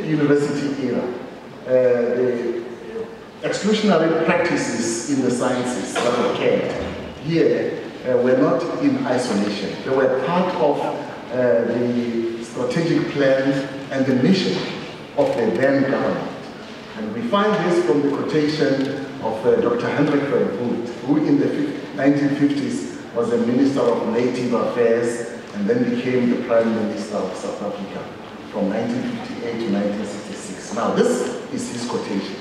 pre-university era, the exclusionary practices in the sciences that occurred here were not in isolation. They were part of the strategic plan and the mission of the then government. And we find this from the quotation of Dr. Hendrik Verwoerd, who in the 1950s was the Minister of Native Affairs and then became the Prime Minister of South Africa from 1958 to 1966. Now this is his quotation.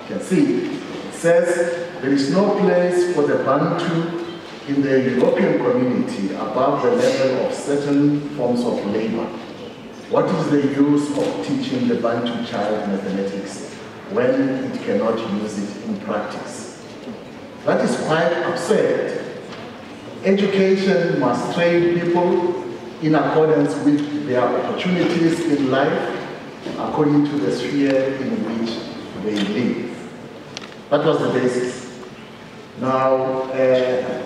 You can see, it says, there is no place for the Bantu in the European community above the level of certain forms of labor. What is the use of teaching the Bantu child mathematics when it cannot use it in practice? That is quite absurd. Education must train people in accordance with their opportunities in life, according to the sphere in which they live. That was the basis. Now,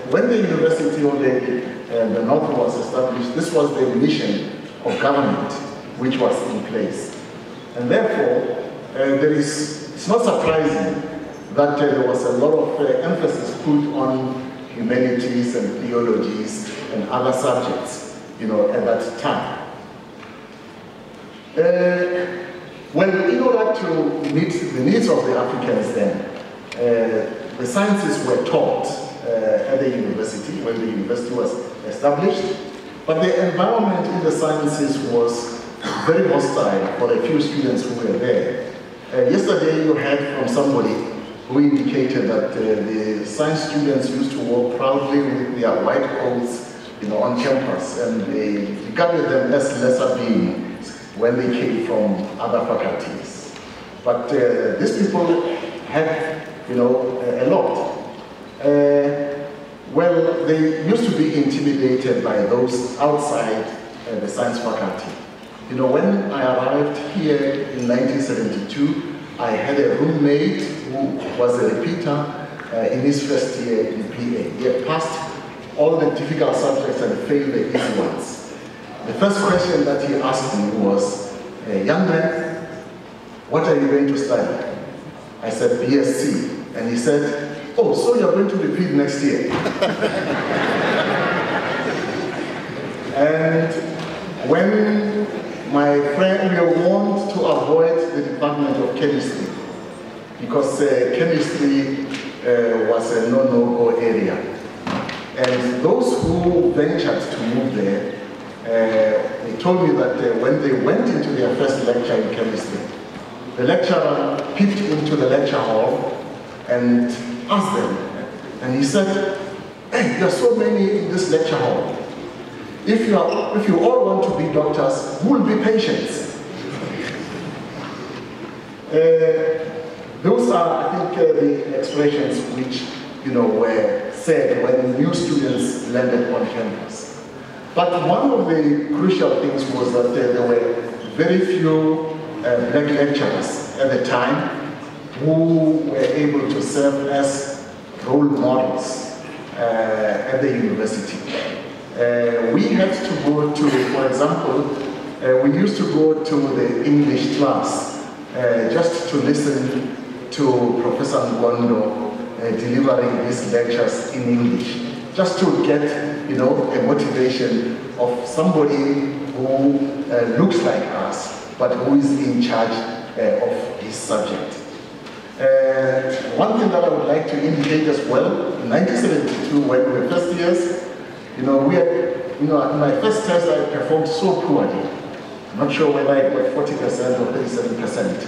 when the University of the North was established, this was the mission of government which was in place. And therefore, it's not surprising that there was a lot of emphasis put on humanities and theologies and other subjects, at that time. Well, in order to meet the needs of the Africans then, the sciences were taught at the university when the university was established, but the environment in the sciences was very hostile for the few students who were there. Yesterday you heard from somebody who indicated that the science students used to walk proudly with their white coats on campus, and they regarded them as lesser beings when they came from other faculties. But these people had a lot. Well, they used to be intimidated by those outside the science faculty. When I arrived here in 1972, I had a roommate who was a repeater in his first year in PA. He had passed all the difficult subjects and failed the easy ones. The first question that he asked me was, young man, what are you going to study? I said, BSc. And he said, oh, so you're going to repeat next year. And when my friend, we were warned to avoid the Department of Chemistry because chemistry was a no-go area. And those who ventured to move there, they told me that when they went into their first lecture in chemistry, the lecturer peeped into the lecture hall and asked them, and he said, hey, there are so many in this lecture hall. If you all want to be doctors, who will be patients? Those are, I think, the expressions which, were said when new students landed on campus. But one of the crucial things was that there were very few black lecturers at the time who were able to serve as role models at the university. We had to go to, for example, we used to go to the English class just to listen to Professor Ngondo delivering his lectures in English, just to get, a motivation of somebody who looks like us, but who is in charge of his subject. One thing that I would like to indicate as well, in 1972, when we were first years, we had, in my first test I performed so poorly. I'm not sure whether I got 40% or 37%.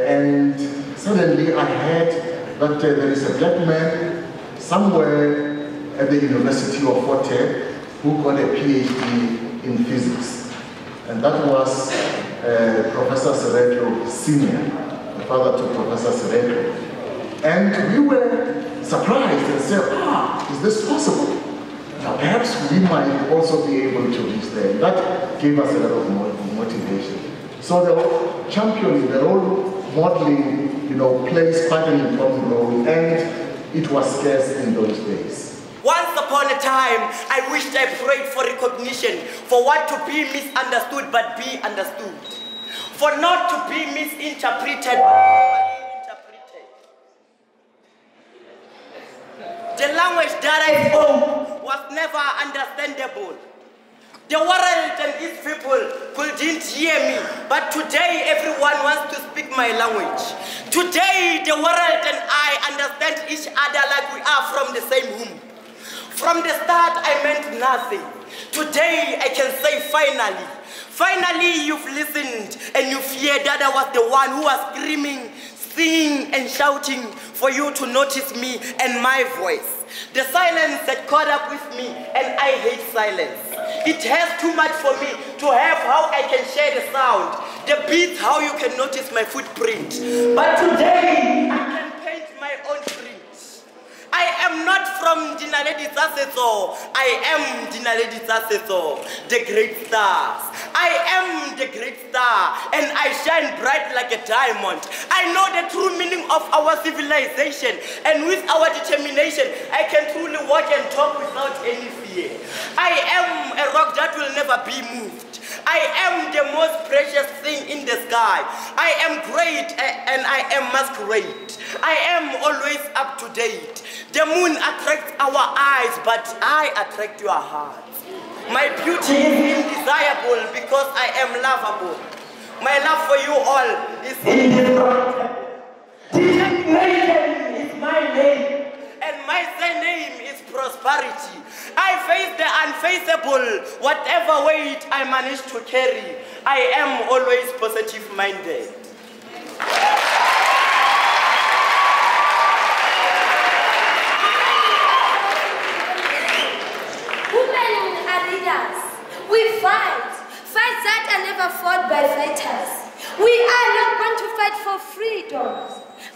And suddenly I heard that there is a black man somewhere at the University of Forte who got a PhD in physics. And that was Professor Seretlo Sr., the father to Professor Seretlo. And we were surprised and said, is this possible? Now, perhaps we might also be able to reach there. That gave us a lot of motivation. So the championing, the role modeling, plays quite an important role, and it was scarce in those days. Once upon a time, I wished I prayed for recognition, for what to be misunderstood but be understood. for not to be misinterpreted, but interpreted. The language that I spoke was never understandable. The world and its people couldn't hear me, but today everyone wants to speak my language. Today the world and I understand each other like we are from the same womb. From the start I meant nothing. Today I can say finally. Finally you've listened and you fear that I was the one who was screaming, singing and shouting for you to notice me and my voice. The silence that caught up with me, and I hate silence. It has too much for me to have how I can share the sound, the beats, how you can notice my footprint. But today, I can paint my own print. I am not from Dinaledi Tsasetso. I am Dinaledi Tsasetso, the great stars. I am the great star, and I shine bright like a diamond. I know the true meaning of our civilization, and with our determination, I can truly walk and talk without any fear. I am a rock that will never be moved. I am the most precious thing in the sky. I am great and I am masquerade. I am always up to date. The moon attracts our eyes, but I attract your heart. My beauty is indesirable because I am lovable. My love for you all is indescribable. Determination is my name, and my surname is prosperity. I face the unfaceable, whatever weight I manage to carry. I am always positive-minded. Women are leaders. We fight. Fights that are never fought by fighters. We are not born to fight for freedom,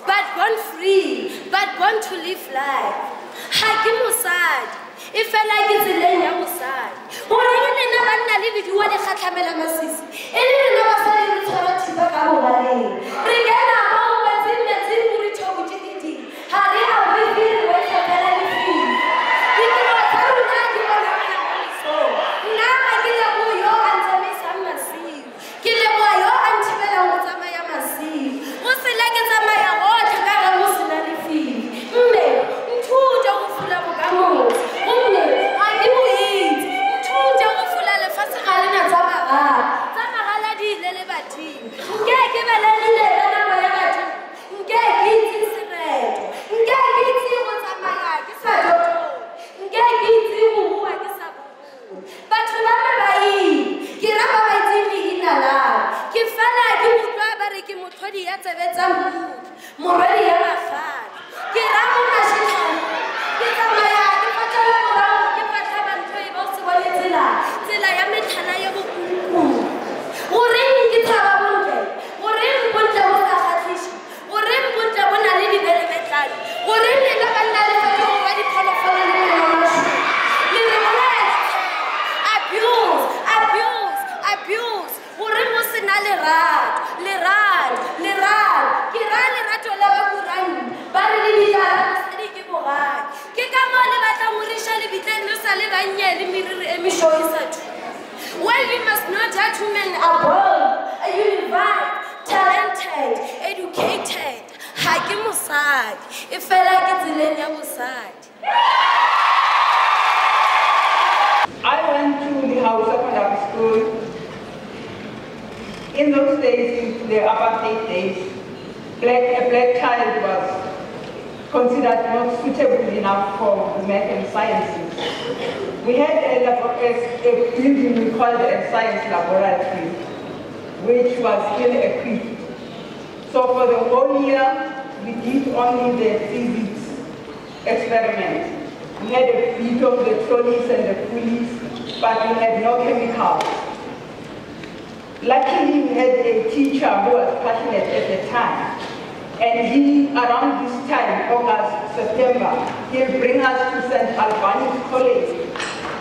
but born free, but born to live life. Hakimusad. If I like it's a lane, I was sad. Or I didn't live with you what a Hakamela Massis. And I never said it was a Tibaka. Regala, home, but in the thing we talk with it. Harry, I will be the way for Pelani. People are coming out, you are not so. Now I get a boy, your answer is some massive. Get a boy, your answer was a Maya massive. What's the like as a Maya watch? I got a Muslim fee. Two don't full of gamos. Well, we must know that women are born, unified, talented, educated. Hakimusad. If I like it, Zelenia Musad. I went to the House Secondary School. In those days, in the apartheid days, a black child was considered not suitable enough for math and sciences. We had a building we called a science laboratory, which was ill-equipped. So for the whole year, we did only the physics experiment. We had a bit of the trolleys and the pulleys, but we had no chemicals. Luckily, we had a teacher who was passionate at the time. And he, around this time, August, September, he'll bring us to St. Albans College,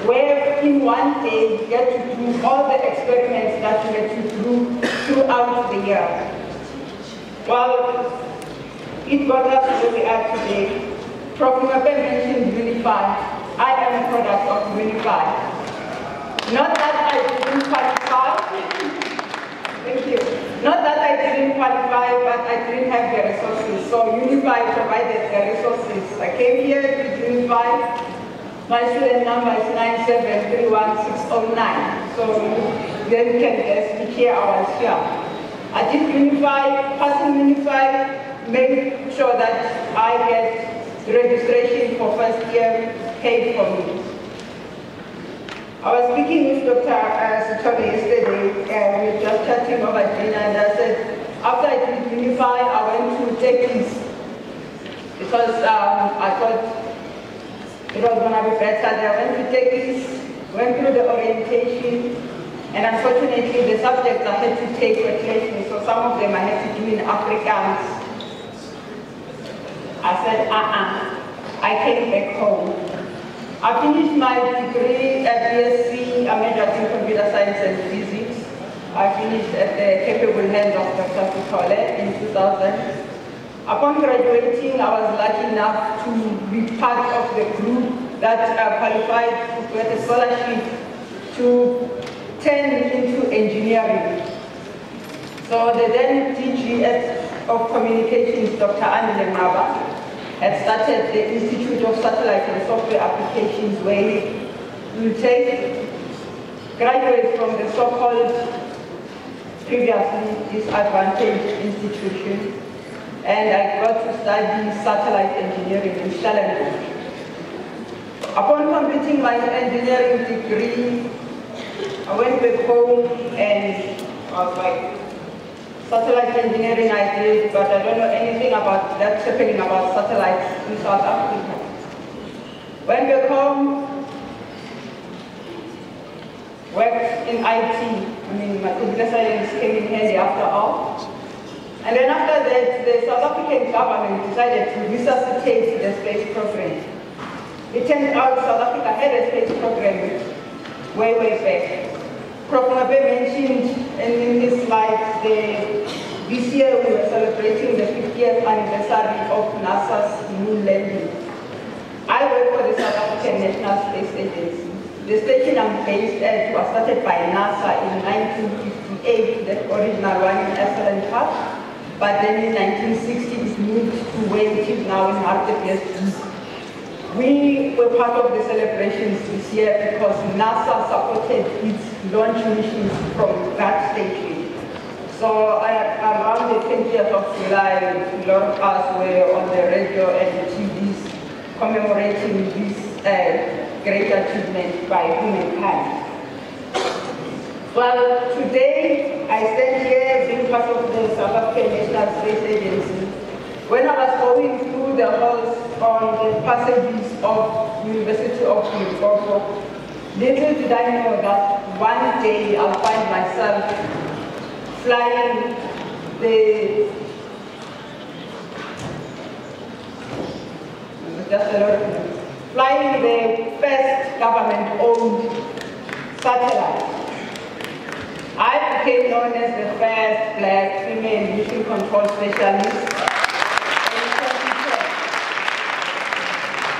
where in one day we get to do all the experiments that we had to do throughout the year. Well, it got us where we are today. Prof. Mape mentioned Unify. I am a product of Unify. Not that I didn't qualify. Thank you. Not that I didn't qualify, but I didn't have the resources. So Unify provided the resources. I came here to Unify. My student number is 9731609. So then you can guess which year I was here. I did Unify, passing Unify, made sure that I get registration for first year paid for me. I was speaking with Dr. Sutton yesterday, and we were just chatting over dinner, and I said, after I did Unify, I went to Techies, because I thought it was going to be better there. I went to Techies, went through the orientation, and unfortunately the subjects I had to take were clashing, so some of them I had to do in Afrikaans. I said, I came back home. I finished my degree at BSc, I majored in computer science and physics. I finished at the capable hands of Dr. Sutton in 2000. Upon graduating, I was lucky enough to be part of the group that qualified to get a scholarship to turn into engineering. So the then DG of Communications, Dr. Anile Maba, had started the Institute of Satellite and Software Applications, where you take graduates from the so-called previously disadvantaged institution, and I got to study satellite engineering in Stellenbosch. Upon completing my engineering degree, I went back home and I was like, satellite engineering I did, but I don't know anything about that's happening about satellites in South Africa. Went back home, worked in IT. I mean, my computer science came in handy after all. And then after that, the South African government decided to resuscitate the space program. It turned out South Africa had a space program way back. Prof. Mabe mentioned in his slides, this year we were celebrating the 50th anniversary of NASA's moon landing. I work for the South African National Space Agency. The station I'm based at was started by NASA in 1958, the original one in Ashland Park, but then in 1960 it moved to where it is now in Hartbeespoort. We were part of the celebrations this year because NASA supported its launch missions from that station. So around the 20th of July, a lot of us were on the radio and the TVs commemorating this great achievement by humankind. Well, today I stand here being part of the South African National Space Agency. When I was going through the halls on the passages of University of Limpopo, little did I know that one day I'll find myself flying the first government-owned satellite. I became known as the first black female mission control specialist.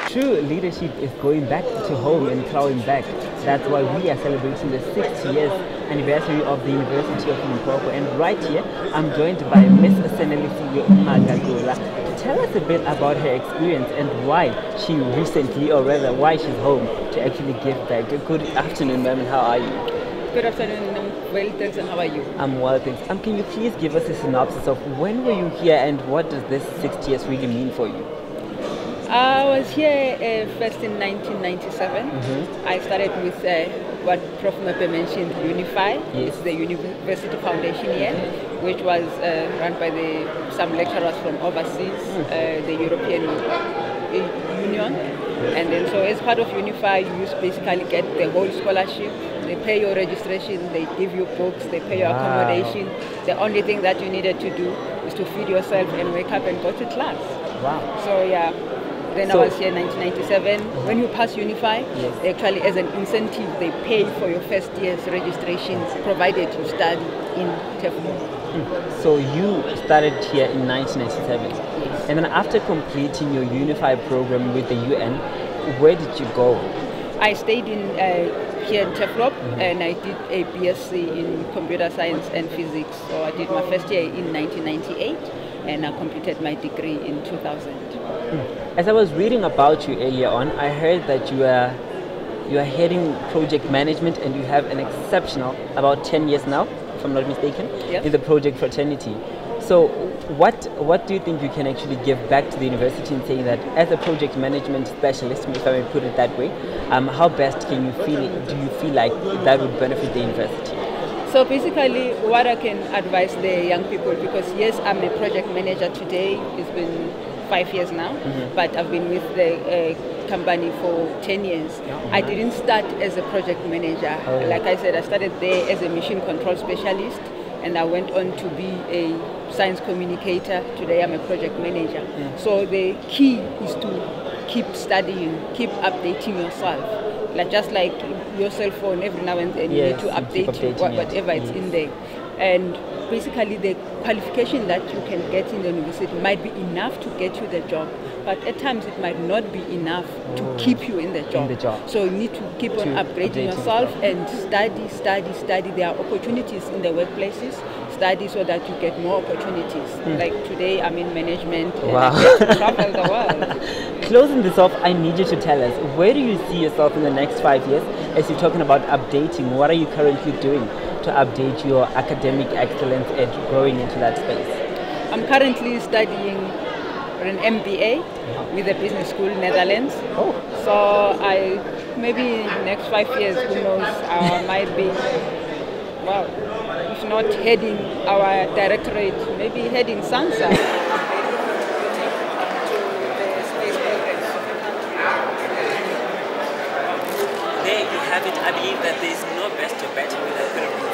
True leadership is going back to home and plowing back. That's why we are celebrating the 6th years anniversary of the University of Limpopo. And right here, I'm joined by Miss Senelisi Magagula. Tell us a bit about her experience and why she recently, or rather why she's home to actually give back. Good afternoon, ma'am. How are you? Good afternoon. I'm well, thanks. And how are you? I'm well, thanks. Can you please give us a synopsis of when were you here and what does this 6 years really mean for you? I was here first in 1997. I started with what Prof. Mape mentioned, Unify. Yes. It's the University Foundation here, which was run by some lecturers from overseas, the European Union. And then so as part of Unify, you basically get the whole scholarship. They pay your registration, they give you books, they pay your accommodation. The only thing that you needed to do is to feed yourself and wake up and go to class. Wow. So yeah. Then I was here in 1997. When you pass Unify, they actually, as an incentive, they pay for your first year's registration, provided you study in Teflon. So you started here in 1997. Yes. And then after completing your Unify program with the UN, where did you go? I stayed in here in Teflop, and I did a BSc in computer science and physics. So I did my first year in 1998, and I completed my degree in 2000. As I was reading about you earlier on, I heard that you are heading project management, and you have an exceptional, about 10 years now, if I'm not mistaken, Yes. in the project fraternity. So what do you think you can actually give back to the university in saying that as a project management specialist, if I may put it that way, how best do you feel like that would benefit the university? So basically, what I can advise the young people, because yes, I'm a project manager today, it's been 5 years now, but I've been with the company for 10 years. I didn't start as a project manager. Like I said, I started there as a mission control specialist, and I went on to be a science communicator. Today I'm a project manager. So the key is to keep studying, keep updating yourself. Just like your cell phone, every now and then you need to update whatever is in there. And basically the qualification that you can get in the university might be enough to get you the job, but at times it might not be enough to keep you in the job. So you need to keep on upgrading yourself and study. There are opportunities in the workplaces. Study so that you get more opportunities. Like today I'm in management and I get to travel the world. Closing this off, I need you to tell us, where do you see yourself in the next 5 years as you're talking about updating? What are you currently doing to update your academic excellence and growing into that space? I'm currently studying an MBA with the business school Netherlands. So maybe in the next 5 years, who knows, I might be, if not heading our directorate, maybe heading SANSA. There you have it. I believe that there is no best or better way that could have